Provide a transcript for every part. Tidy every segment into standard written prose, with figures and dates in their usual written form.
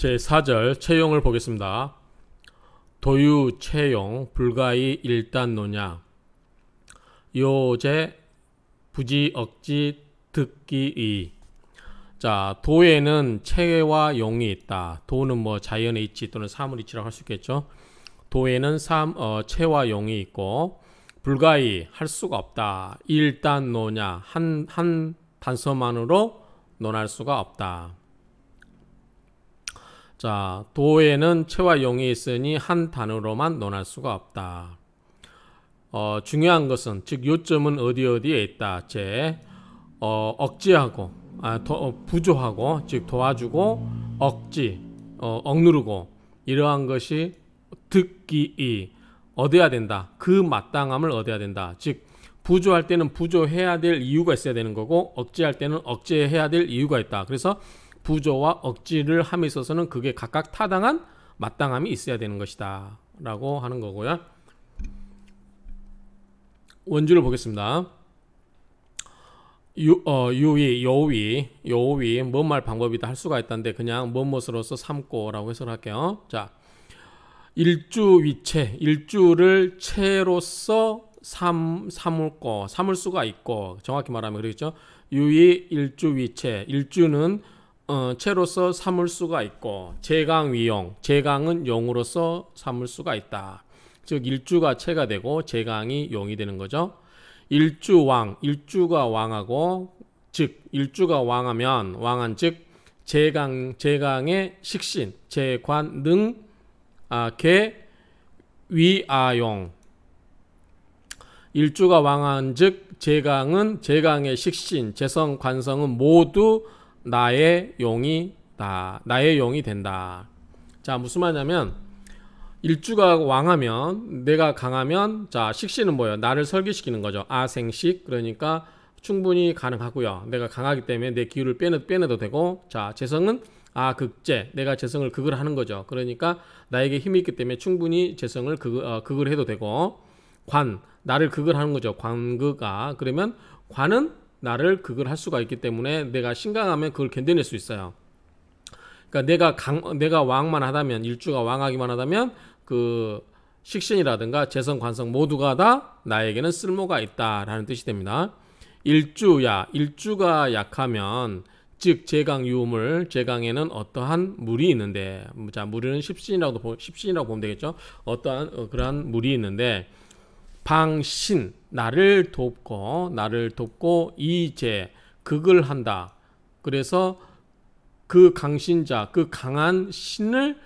제4절 채용을 보겠습니다. 도유 채용 불가이 일단노냐 요제 부지 억지 듣기의. 자, 도에는 체와 용이 있다. 도는 뭐 자연의 이치 또는 사물 이치라고 할 수 있겠죠. 도에는 체와 용이 있고 불가이 할 수가 없다. 일단노냐 한 단서만으로 논할 수가 없다. 자, 도에는 체와 용이 있으니 한 단어로만 논할 수가 없다. 중요한 것은 즉 요점은 어디에 있다. 억지하고 부조하고 즉 도와주고 억누르고 이러한 것이 듣기이 얻어야 된다. 그 마땅함을 얻어야 된다. 즉 부조할 때는 부조해야 될 이유가 있어야 되는 거고 억지할 때는 억제해야 될 이유가 있다. 그래서 부조와 억지를 함에 있어서는 그게 각각 타당한 마땅함이 있어야 되는 것이다 라고 하는 거고요. 원주를 보겠습니다. 요위 뭔 말 방법이다 할 수가 있다는데 그냥 뭐뭇으로서 삼고 라고 해석할게요. 자, 일주위체, 일주를 체로서 삼을 수가 있고, 정확히 말하면 그러겠죠. 유의 일주위체, 일주는 체로서 삼을 수가 있고, 제강위용, 제강은 용으로서 삼을 수가 있다. 즉 일주가 체가 되고 제강이 용이 되는 거죠. 일주왕, 일주가 왕하고, 즉 일주가 왕한 즉 제강의 식신, 제관, 능, 개, 위아용. 일주가 왕한 즉 제강은 제강의 식신, 재성, 관성은 모두 나의 용이 된다. 자, 무슨 말이냐면 일주가 왕하면 내가 강하면 자 식신은 뭐예요? 나를 설계시키는 거죠. 아생식. 그러니까 충분히 가능하고요. 내가 강하기 때문에 내 기운을 빼내도 되고, 자 재성은 극제, 내가 재성을 극을 하는 거죠. 그러니까 나에게 힘이 있기 때문에 충분히 재성을 극을 해도 되고, 관, 나를 극을 하는 거죠. 관극아. 그러면 관은 나를 극을 할 수가 있기 때문에 내가 신강하면 그걸 견뎌낼 수 있어요. 그러니까 내가 왕만 하다면, 일주가 왕하기만 하다면 그 식신이라든가 재성, 관성 모두가 다 나에게는 쓸모가 있다라는 뜻이 됩니다. 일주가 약하면 즉 제강유물, 제강에는 어떠한 물이 있는데, 자 물은 십신이라고 보면 되겠죠. 어떠한 그러한 물이 있는데, 방신, 나를 돕고 이제 극을 한다. 그래서 그 강신자, 그 강한 신을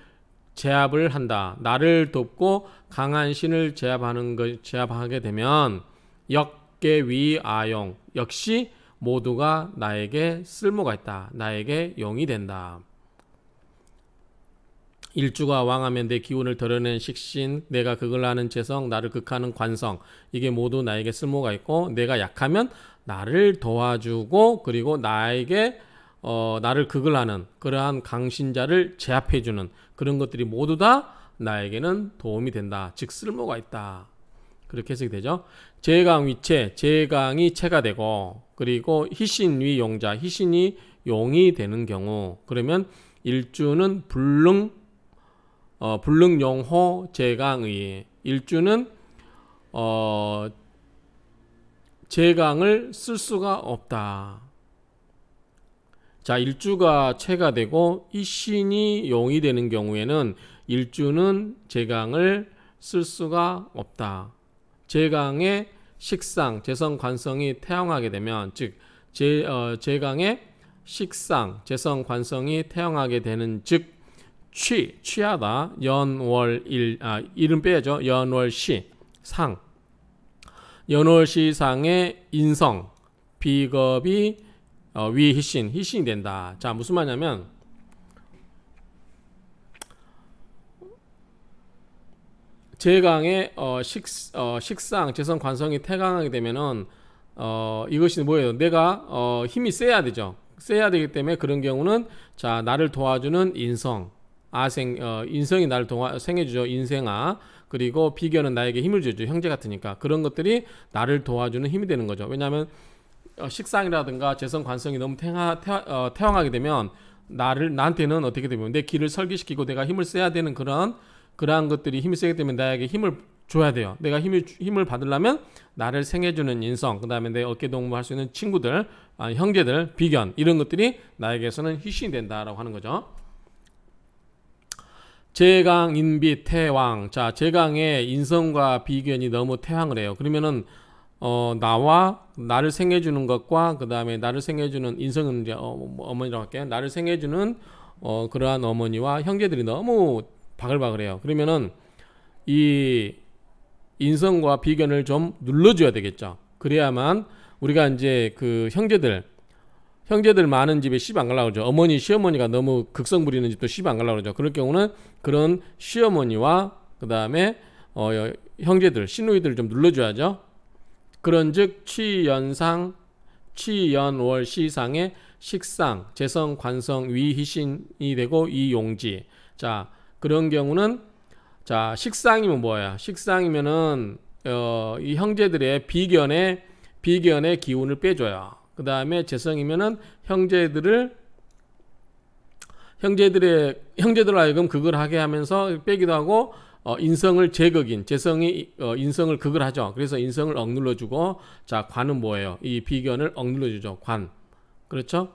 제압을 한다. 나를 돕고 강한 신을 제압하게 되면 역계위아용, 역시 모두가 나에게 쓸모가 있다. 나에게 용이 된다. 일주가 왕하면 내 기운을 드러낸 식신, 내가 극을 하는 재성, 나를 극하는 관성, 이게 모두 나에게 쓸모가 있고, 내가 약하면 나를 도와주고, 그리고 나에게 나를 극을 하는 그러한 강신자를 제압해주는 그런 것들이 모두 다 나에게는 도움이 된다. 즉 쓸모가 있다. 그렇게 해석이 되죠. 제강위체, 제강이 체가 되고, 그리고 희신위용자, 희신이 용이 되는 경우, 그러면 일주는 불능용호 제강의, 일주는 제강을 쓸 수가 없다. 자, 일주가 체가 되고 희신이 용이 되는 경우에는 일주는 제강을 쓸 수가 없다. 제강의 식상, 재성, 관성이 태양하게 되면, 즉 제강의 식상, 재성, 관성이 태양하게 되는 즉 취하다. 일은 빼야죠. 연월시 상, 연월시 상의 인성, 비겁이 희신이 된다. 자, 무슨 말이냐면 제강의 식상, 재성, 관성이 태강하게 되면은 이것이 뭐예요? 내가 힘이 세야 되죠. 세야 되기 때문에 그런 경우는 자 나를 도와주는 인성, 인성이 나를 생해주죠. 인생아. 그리고 비견은 나에게 힘을 주죠. 형제 같으니까. 그런 것들이 나를 도와주는 힘이 되는 거죠. 왜냐하면 식상이라든가 재성, 관성이 너무 태왕하게 되면 나한테는 어떻게 되면 내 길을 설계시키고 내가 힘을 써야 되는 그러한 것들이 힘이 세기 때문에 나에게 힘을 줘야 돼요. 내가 힘을 받으려면 나를 생해주는 인성, 그 다음에 내 어깨 동무할 수 있는 친구들, 형제들, 비견 이런 것들이 나에게서는 희신이 된다라고 하는 거죠. 제강, 인비, 태왕. 자, 제강의 인성과 비견이 너무 태왕을 해요. 그러면은 나와 나를 생해주는 것과 그 다음에 나를 생해주는 인성은 이제 어머니라고 할게요. 나를 생해주는 그러한 어머니와 형제들이 너무 바글바글해요. 그러면은 이 인성과 비견을 좀 눌러줘야 되겠죠. 그래야만 우리가 이제 그 형제들 많은 집에 시집 안 가려고 그러죠. 어머니, 시어머니가 너무 극성 부리는 집도 시집 안 가려고 그러죠. 그럴 경우는 그런 시어머니와 그 다음에 형제들, 시누이들을 좀 눌러줘야죠. 그런즉 취연상, 취연월 시상의 식상, 재성, 관성, 위희신이 되고 이용지. 자, 그런 경우는 자, 식상이면 뭐야? 식상이면은 이 형제들의 비견의 기운을 빼줘요. 그 다음에 재성이면은 형제들 하여금 극을 하게 하면서 빼기도 하고 인성을 제극인 재성이 인성을 극을 하죠. 그래서 인성을 억눌러주고 자, 관은 뭐예요? 이 비견을 억눌러주죠. 관. 그렇죠?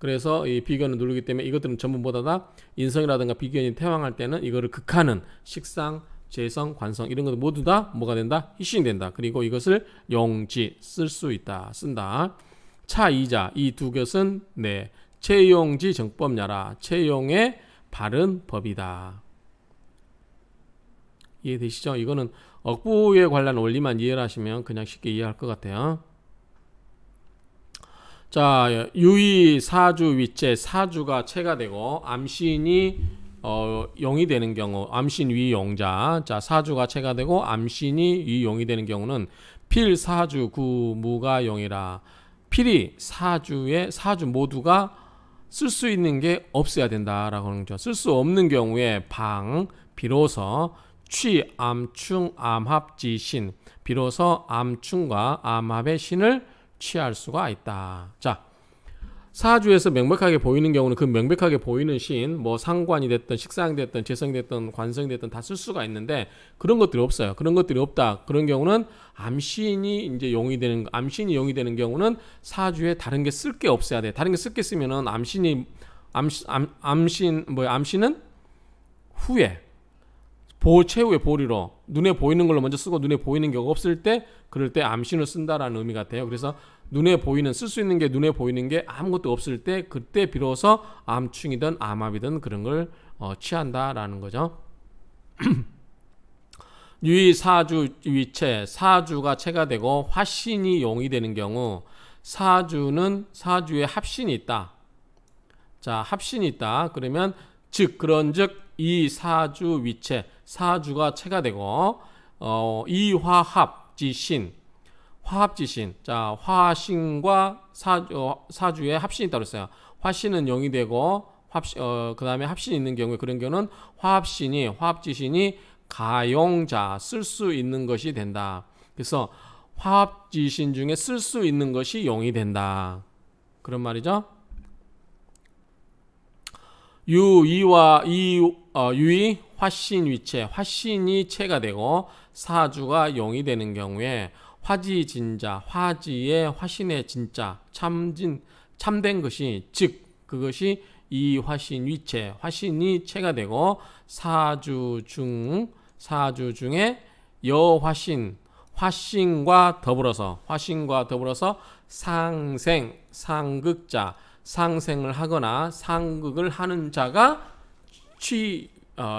그래서 이 비견을 누르기 때문에 이것들은 전부 다 인성이라든가 비견이 태왕할 때는 이거를 극하는 식상, 재성, 관성 이런 것들 모두 다 뭐가 된다? 희신이 된다. 그리고 이것을 용지 쓸 수 있다. 쓴다. 차이자 이 두 것은 네 채용지 정법야라. 채용의 바른 법이다. 이해되시죠? 이거는 억부에 관련 원리만 이해를 하시면 그냥 쉽게 이해할 것 같아요. 자, 유의 사주 위체, 사주가 체가 되고 암신이 용이 되는 경우, 암신 위용자. 자, 사주가 체가 되고 암신이 위용이 되는 경우는 필사주 구무가 용이라. 필이 사주 모두가 쓸 수 있는 게 없어야 된다라고 하는 거죠. 쓸 수 없는 경우에 방, 비로소 취, 암충, 암합지신, 비로소 암충과 암합의 신을 취할 수가 있다. 자, 사주에서 명백하게 보이는 경우는 그 명백하게 보이는 신, 뭐 상관이 됐든 식상이 됐든 재성이 됐든 관성이 됐든 다 쓸 수가 있는데 그런 것들이 없어요. 그런 것들이 없다. 그런 경우는 암신이 이제 용이 되는 경우는 사주에 다른 게 쓸 게 없어야 돼. 다른 게 쓸 게 쓰면은 암신은 후에 최후의 보리로 눈에 보이는 걸로 먼저 쓰고 눈에 보이는 게 없을 때 그럴 때 암신을 쓴다라는 의미 같아요. 그래서 눈에 보이는 쓸 수 있는 게 눈에 보이는 게 아무것도 없을 때 그때 비로소 암충이든 암합이든 그런 걸 취한다라는 거죠. 유의 사주 위체 사주가 체가 되고 화신이 용이 되는 경우 사주에 합신이 있다. 자, 합신이 있다. 그러면 그런즉 이 사주 위체 사주가 체가 되고 이화합지신 화합지신. 자, 화신과 사주에 합신이 있다고 했어요. 화신은 용이 되고 그 다음에 합신이 있는 경우에 그런 경우는 화합지신이 가용자 쓸 수 있는 것이 된다. 그래서 화합지신 중에 쓸 수 있는 것이 용이 된다. 그런 말이죠. 유의 화신 위체 화신이 체가 되고 사주가 용이 되는 경우에 화지진자 화지의 화신의 진짜 참된 것이 그것이 이 화신 위체 화신이 체가 되고 사주 중에 화신과 더불어서 상극자 상생을 하거나 상극을 하는 자가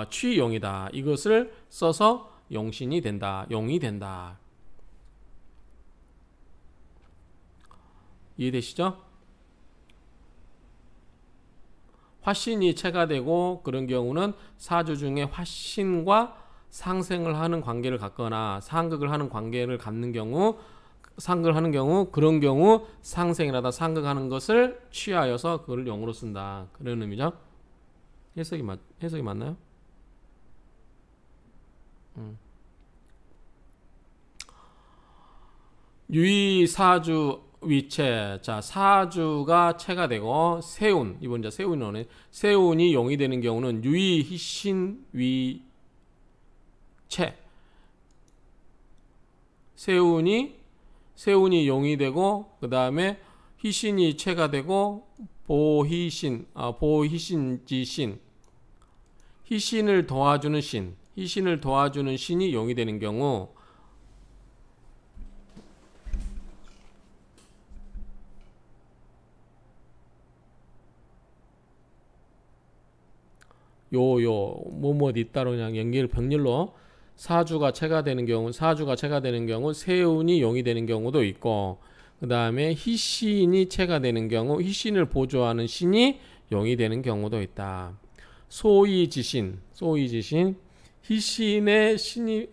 취용이다. 이것을 써서 용신이 된다. 용이 된다. 이해되시죠? 화신이 체가 되고 그런 경우는 사주 중에 화신과 상생을 하는 관계를 갖거나 상극을 하는 관계를 갖는 경우 그런 경우 상생이라다 상극하는 것을 취하여서 그걸 용으로 쓴다. 그런 의미죠. 해석이 맞나요? 유의 사주 위체. 자, 사주가 체가 되고 세운. 이번 자 세운이 오네. 세운이 용이 되는 경우는 유의 희신 위체. 세운이 용이 되고 그다음에 희신이 체가 되고 보희신지신. 희신을 도와주는 신이 용이 되는 경우 뭐뭐 잇따로 그냥 연결 병렬로 사주가 체가 되는 경우 세운이 용이 되는 경우도 있고 그 다음에 희신이 체가 되는 경우 희신을 보조하는 신이 용이 되는 경우도 있다. 소이지신 희신의 신이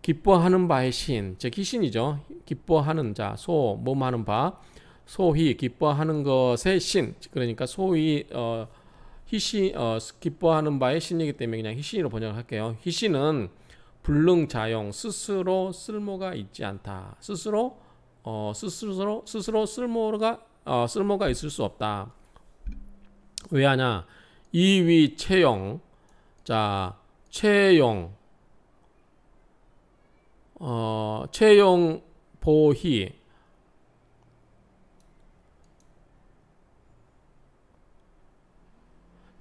기뻐하는 바의 신, 즉 희신이죠. 기뻐하는 자, 몸하는 바, 소희 기뻐하는 것의 신. 그러니까 소희 희신 기뻐하는 바의 신이기 때문에 그냥 희신으로 번역을 할게요. 희신은 불능자용, 스스로 쓸모가 있지 않다. 스스로 쓸모가 있을 수 없다. 왜 하냐? 이위 채용. 자, 채용 보희.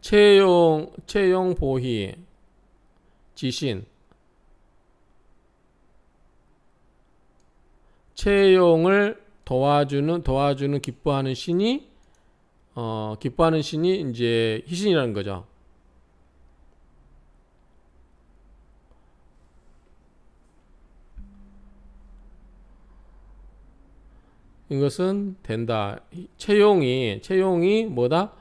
채용 보희 지신. 채용을 도와주는 기뻐하는 신이 이제 희신이라는 거죠. 이것은 된다. 채용이 뭐다?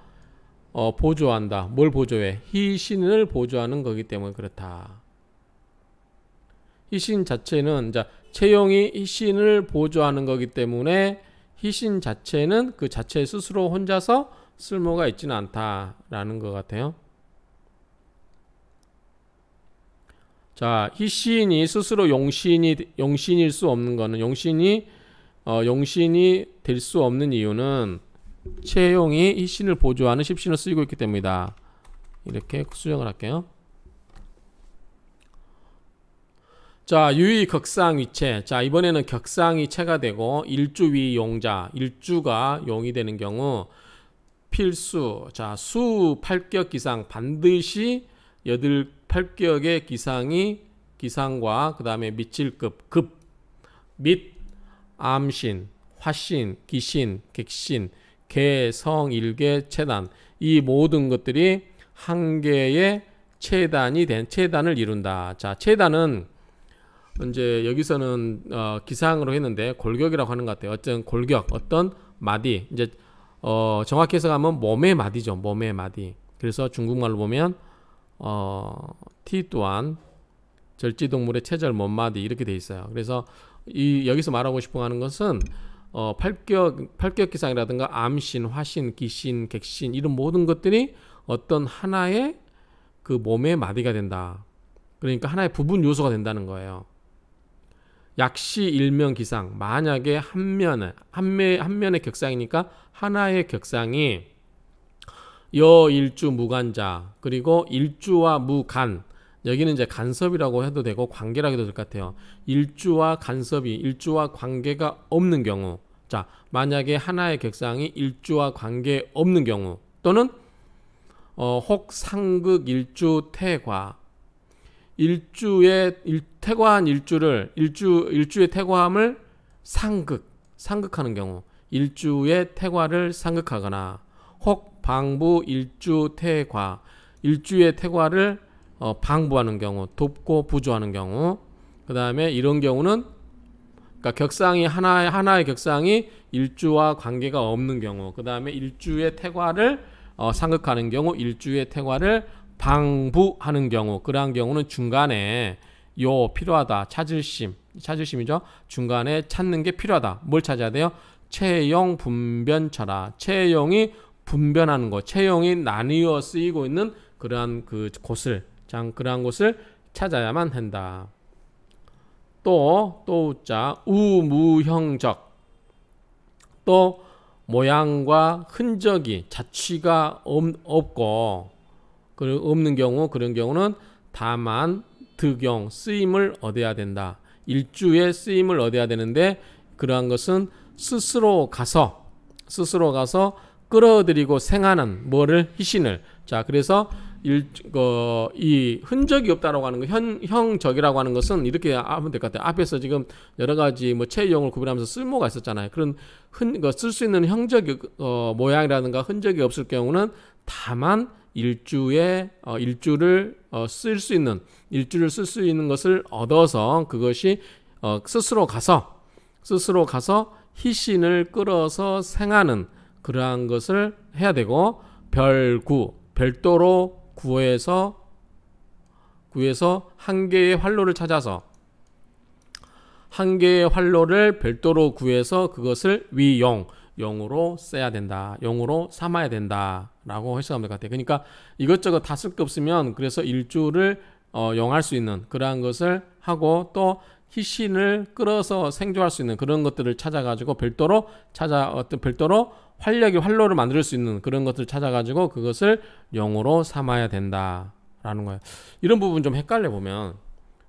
보조한다. 뭘 보조해? 희신을 보조하는 거기 때문에 그렇다. 희신 자체는 채용이 희신을 보조하는 거기 때문에 희신 자체는 그 자체 스스로 혼자서 쓸모가 있지는 않다라는 것 같아요. 자, 희신이 스스로 용신일 수 없는 거는 용신이 될 수 없는 이유는 채용이 희신을 보조하는 십신을 쓰이고 있기 때문이다. 이렇게 수정을 할게요. 자, 유의 격상위체. 자, 이번에는 격상이 체가 되고 일주위 용자, 일주가 용이 되는 경우 필수. 자, 수 8격 기상 반드시 8격의 기상과 그 다음에 미칠급 및 암신, 화신, 기신, 객신, 개, 성, 일개, 체단, 이 모든 것들이 한 개의 체단을 이룬다. 자, 체단은 이제 여기서는 기상으로 했는데 골격이라고 하는 것 같아요. 어떤 골격, 어떤 마디. 이제 정확히 해석하면 몸의 마디죠. 몸의 마디. 그래서 중국말로 보면 티 또한 절지동물의 체절 몸마디 이렇게 돼 있어요. 그래서 여기서 말하고 싶어 하는 것은 팔격 기상이라든가 암신, 화신, 기신, 객신 이런 모든 것들이 어떤 하나의 그 몸의 마디가 된다. 그러니까 하나의 부분 요소가 된다는 거예요. 약시 일면 기상. 만약에 한 면의 격상이니까 하나의 격상이 여일주 무간자 그리고 일주와 무간, 여기는 이제 간섭이라고 해도 되고 관계라고 해도 될 것 같아요. 일주와 관계가 없는 경우, 자, 만약에 하나의 격상이 일주와 관계 없는 경우, 또는 혹 상극 일주 태과, 태과한 일주의 태과함을 상극하는 경우, 일주의 태과를 상극하거나, 혹 방부 일주 태과, 일주의 태과를 방부하는 경우, 돕고 부조하는 경우, 그 다음에 이런 경우는 그러니까 격상이 하나의 격상이 일주와 관계가 없는 경우, 그 다음에 일주의 태과를 상극하는 경우, 일주의 태과를 방부하는 경우, 그러한 경우는 중간에 필요하다. 찾으심이죠. 중간에 찾는 게 필요하다. 뭘 찾아야 돼요? 채용 분변처라. 채용이 분변하는 것, 채용이 나뉘어 쓰이고 있는 그러한 그러한 곳을 찾아야만 한다. 또 우자 우무형적. 또 모양과 흔적이 자취가 없고 없는 경우, 그런 경우는 다만 득용 쓰임을 얻어야 된다. 일주의 쓰임을 얻어야 되는데 그러한 것은 스스로 가서 끌어들이고 생하는 뭐를 희신을. 자, 그래서 이 흔적이 없다라고 하는 거, 형적이라고 하는 것은 이렇게 하면 될 것 같아요. 앞에서 지금 여러 가지 뭐 체형을 구별하면서 쓸모가 있었잖아요. 그런 쓸 수 있는 형적이 모양이라든가 흔적이 없을 경우는 다만 일주를 쓸 수 있는 것을 얻어서 그것이 스스로 가서 희신을 끌어서 생하는 그러한 것을 해야 되고, 별도로 구해서 한 개의 활로를 찾아서 한 개의 활로를 별도로 구해서 그것을 용으로 써야 된다. 용으로 삼아야 된다라고 해석하면 될 것 같아요. 그러니까 이것저것 다 쓸 게 없으면 그래서 일주를 용할 수 있는 그러한 것을 하고, 또 희신을 끌어서 생존할 수 있는 그런 것들을 찾아가지고 별도로 활로를 만들 수 있는 그런 것들을 찾아가지고 그것을 용으로 삼아야 된다라는 거예요. 이런 부분 좀 헷갈려 보면,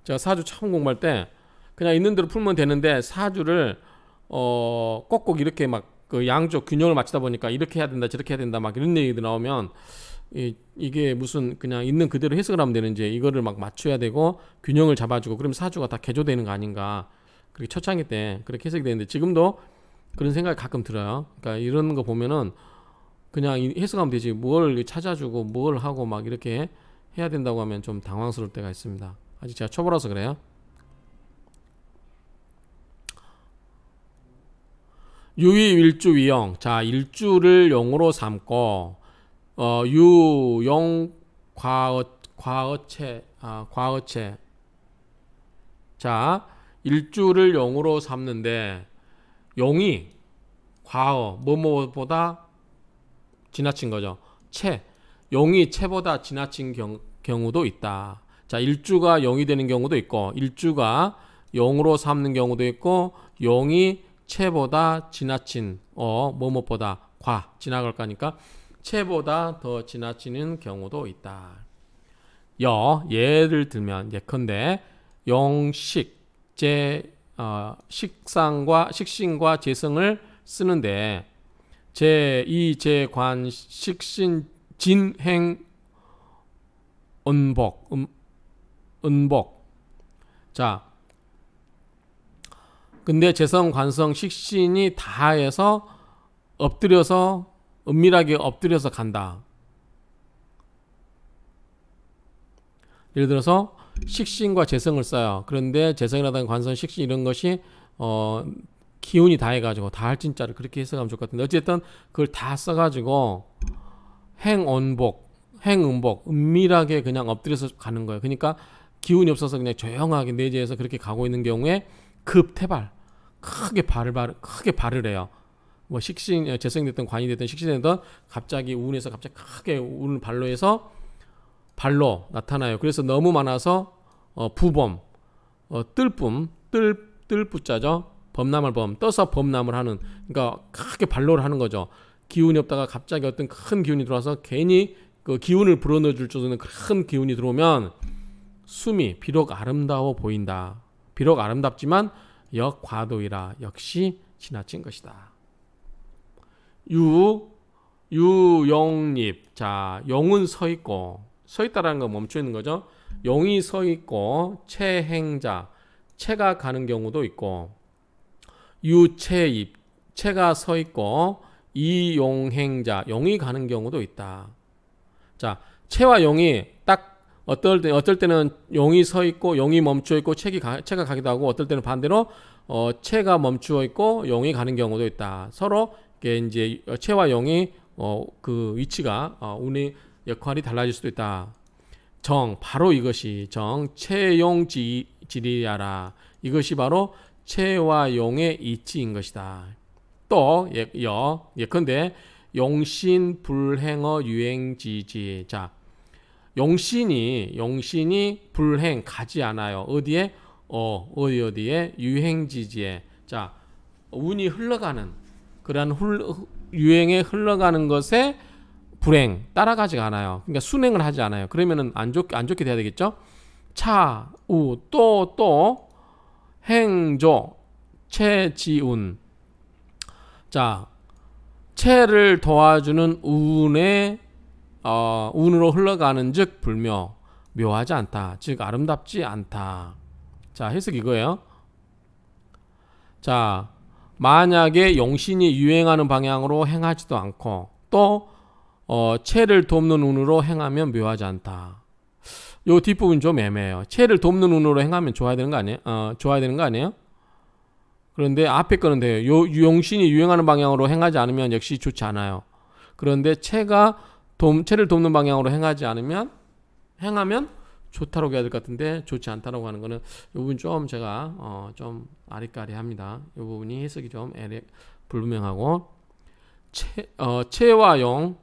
제가 사주 처음 공부할 때 그냥 있는 대로 풀면 되는데 사주를 꼭꼭 이렇게 막 그 양쪽 균형을 맞추다 보니까 이렇게 해야 된다 저렇게 해야 된다 막 이런 얘기들 나오면 이게 무슨 그냥 있는 그대로 해석을 하면 되는지 이거를 막 맞춰야 되고 균형을 잡아주고 그러면 사주가 다 개조되는 거 아닌가, 그렇게 초창기 때 그렇게 해석이 되는데 지금도 그런 생각이 가끔 들어요. 그러니까 이런 거 보면은 그냥 해석하면 되지 뭘 찾아주고 뭘 하고 막 이렇게 해야 된다고 하면 좀 당황스러울 때가 있습니다. 아직 제가 초보라서 그래요. 유의일주 위용. 자, 일주를 용으로 삼고 유용 과어체. 자, 일주를 용으로 삼는데 용이 과어 뭐뭐보다 지나친 거죠. 용이 채보다 지나친 경우도 있다. 자, 일주가 용이 되는 경우도 있고 일주가 용으로 삼는 경우도 있고 용이 채보다 지나친 뭐뭐보다 지나갈 거니까 채보다 더 지나치는 경우도 있다. 예를 들면 예컨대 식신과 재성을 쓰는데 제2, 제관, 식신, 진행, 은복. 자, 근데 재성, 관성, 식신이 다 해서 은밀하게 엎드려서 간다. 예를 들어서 식신과 재성을 써요. 그런데 재성이라든가 관성, 식신 이런 것이 기운이 다 해가지고 다 할 진짜를 그렇게 해석하면 좋을 것 같은데, 어쨌든 그걸 다 써가지고 행은복 은밀하게 그냥 엎드려서 가는 거예요. 그러니까 기운이 없어서 그냥 조용하게 내재해서 그렇게 가고 있는 경우에 급태발 크게 발을 해요. 뭐 식신 재성이 됐든 관이 됐든 식신이 됐든 갑자기 운에서 갑자기 크게 운을 발로 해서 발로 나타나요. 그래서 너무 많아서 부범, 뜰부자죠. 범람을 떠서 범람을 하는, 그러니까 크게 발로를 하는 거죠. 기운이 없다가 갑자기 어떤 큰 기운이 들어와서 괜히 그 기운을 불어넣어줄 정도는 큰 기운이 들어오면 숨이 비록 아름다워 보인다. 비록 아름답지만 역과도이라 역시 지나친 것이다. 유용립. 자, 용은 서 있다라는 건 멈춰 있는 거죠. 용이 서 있고 채행자, 채가 가는 경우도 있고, 유채입, 채가 서 있고 이용행자, 용이 가는 경우도 있다. 자, 채와 용이 딱 어떨 때는 용이 서 있고 용이 멈춰 있고 채가 가기도 하고, 어떨 때는 반대로 채가 멈추어 있고 용이 가는 경우도 있다. 서로 이제 채와 용이 그 위치가 운의 역할이 달라질 수도 있다. 바로 이것이 채용지리야라. 이것이 바로 채와 용의 이치인 것이다. 또 예컨대 용신 불행어 유행지지. 자, 용신이 불행 가지 않아요. 어디에? 어디에? 유행지지에. 자, 운이 흘러가는 그러한 유행에 흘러가는 것에 불행 따라가지가 않아요. 그러니까 순행을 하지 않아요. 그러면은 안 좋게 돼야 되겠죠. 차, 우, 또 행조, 체지운. 자, 체를 도와주는 운으로 흘러가는 즉 불묘, 묘하지 않다, 즉 아름답지 않다. 자, 해석 이거예요. 자, 만약에 용신이 유행하는 방향으로 행하지도 않고 또 체를 돕는 운으로 행하면 묘하지 않다. 요 뒷부분 좀 애매해요. 체를 돕는 운으로 행하면 좋아야 되는 거 아니에요? 좋아야 되는 거 아니에요? 그런데 앞에 거는 돼요. 용신이 유행하는 방향으로 행하지 않으면 역시 좋지 않아요. 그런데 체를 돕는 방향으로 행하면 좋다라고 해야 될 것 같은데 좋지 않다라고 하는 거는 이 부분 좀 제가 좀 아리까리합니다. 이 부분이 해석이 좀 불분명하고 체와 용,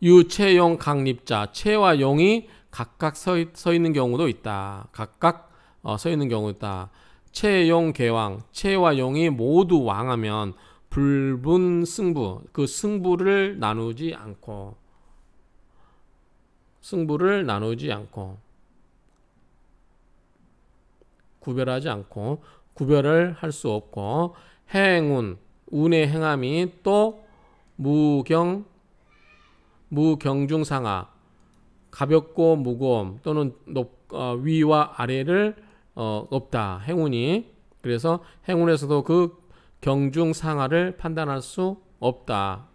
유체용 강립자, 체와 용이 각각 서 있는 경우도 있다. 각각 서 있는 경우도 있다. 체용 개왕, 체와 용이 모두 왕하면 불분 승부, 그 승부를 나누지 않고 구별하지 않고 구별을 할 수 없고 행운, 운의 행함이 또 무경중상하, 가볍고 무거움 또는 위와 아래를 없다. 행운이. 그래서 행운에서도 그 경중상하를 판단할 수 없다면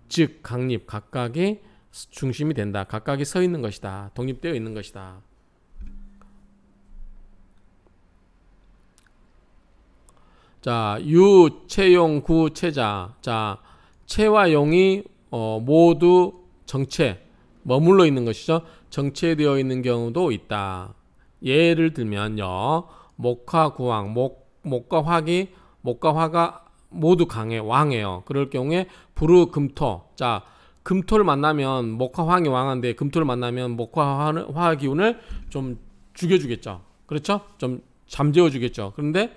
즉 강립, 각각이 중심이 된다. 각각이 서 있는 것이다. 독립되어 있는 것이다. 자, 유, 체용, 구, 체자. 자, 체와 용이 모두 정체, 머물러 있는 것이죠. 정체되어 있는 경우도 있다. 예를 들면요, 목화, 구왕, 목과 화가 모두 왕해요. 그럴 경우에 부르, 금토. 자, 금토를 만나면 목화, 황이 왕한데 금토를 만나면 목화, 화 기운을 좀 죽여주겠죠. 그렇죠? 좀 잠재워주겠죠. 그런데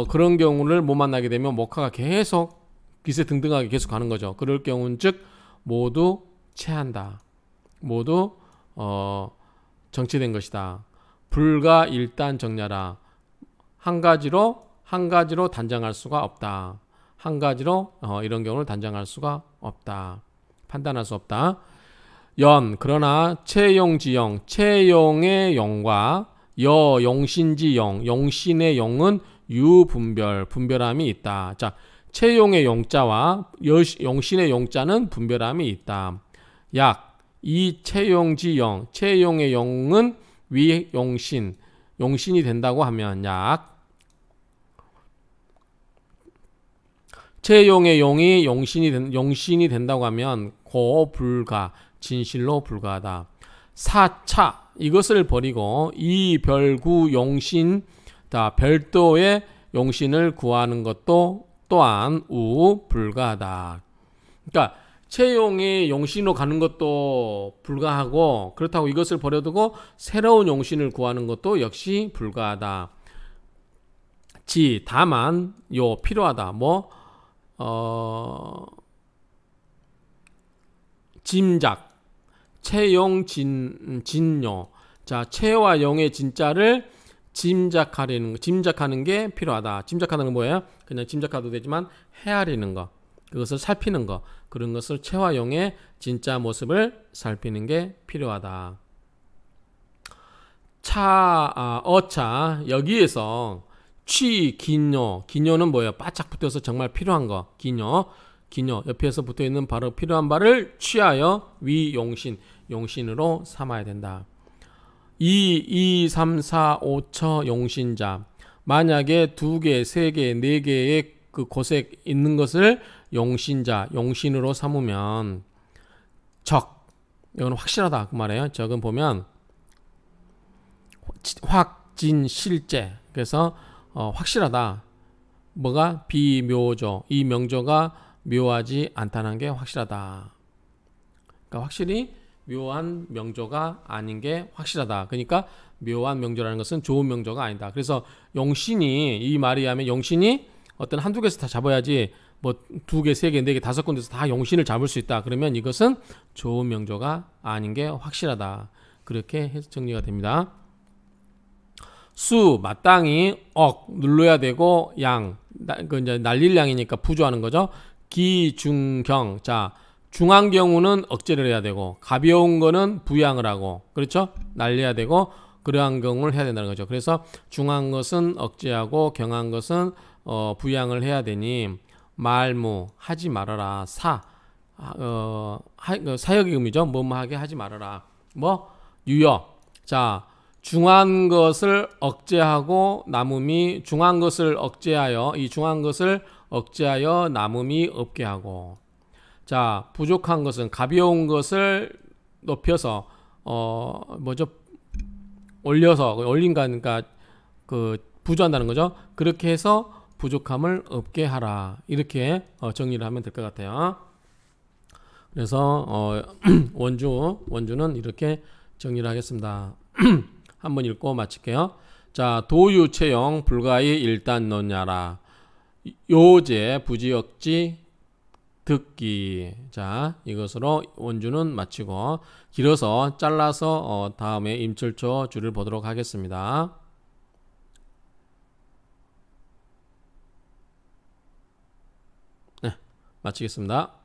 그런 경우를 못 만나게 되면 목화가 계속 기세등등하게 계속 가는 거죠. 그럴 경우는 즉 모두 체한다. 모두 정체된 것이다. 불가 일단 정야라. 한 가지로 단정할 수가 없다. 한 가지로 이런 경우를 단정할 수가 없다. 판단할 수 없다. 그러나 체용지용, 체용의 용과 용신지용, 용신의 용은 분별함이 있다. 자, 체용의 용자와 용신의 용자는 분별함이 있다. 이 체용지용, 체용의 용은 용신이 된다고 하면 체용의 용이 용신이 된다고 하면 고불가, 진실로 불가하다. 사차, 이것을 버리고 이별구 용신, 별도의 용신을 구하는 것도 또한 불가하다. 그러니까 체용이 용신으로 가는 것도 불가하고, 그렇다고 이것을 버려두고 새로운 용신을 구하는 것도 역시 불가하다. 다만 필요하다. 짐작, 체용 진요. 자, 체와 용의 진자를 짐작하는 게 필요하다. 짐작하는 건 뭐예요? 그냥 짐작해도 되지만 헤아리는 거, 그것을 살피는 거, 그런 것을 체와 용의 진짜 모습을 살피는 게 필요하다. 어차, 여기에서 기뇨는 뭐예요? 바짝 붙어서 정말 필요한 거. 기뇨 옆에서 붙어있는 바로 필요한 바를 취하여 용신으로 삼아야 된다. 2, 3, 4, 5처 용신자. 만약에 2개, 3개, 4개의 그 고색 있는 것을 용신으로 삼으면 이건 확실하다 그 말이에요. 적은 보면 확진실제. 그래서 확실하다. 뭐가? 비묘조. 이 명조가 묘하지 않다는 게 확실하다. 그러니까 확실히 묘한 명조가 아닌 게 확실하다. 그러니까 묘한 명조라는 것은 좋은 명조가 아니다. 그래서 이 말에 의하면 용신이 어떤 한두 개에서 다 잡아야지 뭐 2개, 3개, 4개, 5군데서 다 용신을 잡을 수 있다. 그러면 이것은 좋은 명조가 아닌 게 확실하다. 그렇게 해서 정리가 됩니다. 수, 마땅히, 눌러야 되고, 양, 그 이제 날릴 양이니까 부조하는 거죠. 기, 중, 경. 자, 중한 경우는 억제를 해야 되고, 가벼운 거는 부양을 하고, 그렇죠? 날려야 되고, 그러한 경우를 해야 된다는 거죠. 그래서 중한 것은 억제하고, 경한 것은 부양을 해야 되니, 말무, 하지 말아라. 사역의 의미죠. 뭐뭐하게 하지 말아라. 유여. 자, 중한 것을 억제하고 남음이 중한 것을 억제하여 이 중한 것을 억제하여 남음이 없게 하고, 자, 부족한 것은 가벼운 것을 높여서 올려서 올린다니까 그 부조한다는 거죠. 그렇게 해서 부족함을 없게 하라. 이렇게 정리를 하면 될 것 같아요. 그래서 원주는 이렇게 정리를 하겠습니다. 한번 읽고 마칠게요. 자, 도유체용 불가히 일단 논야라. 요제 부지역지 듣기. 자, 이것으로 원주는 마치고 길어서 잘라서 다음에 임철초 줄을 보도록 하겠습니다. 네, 마치겠습니다.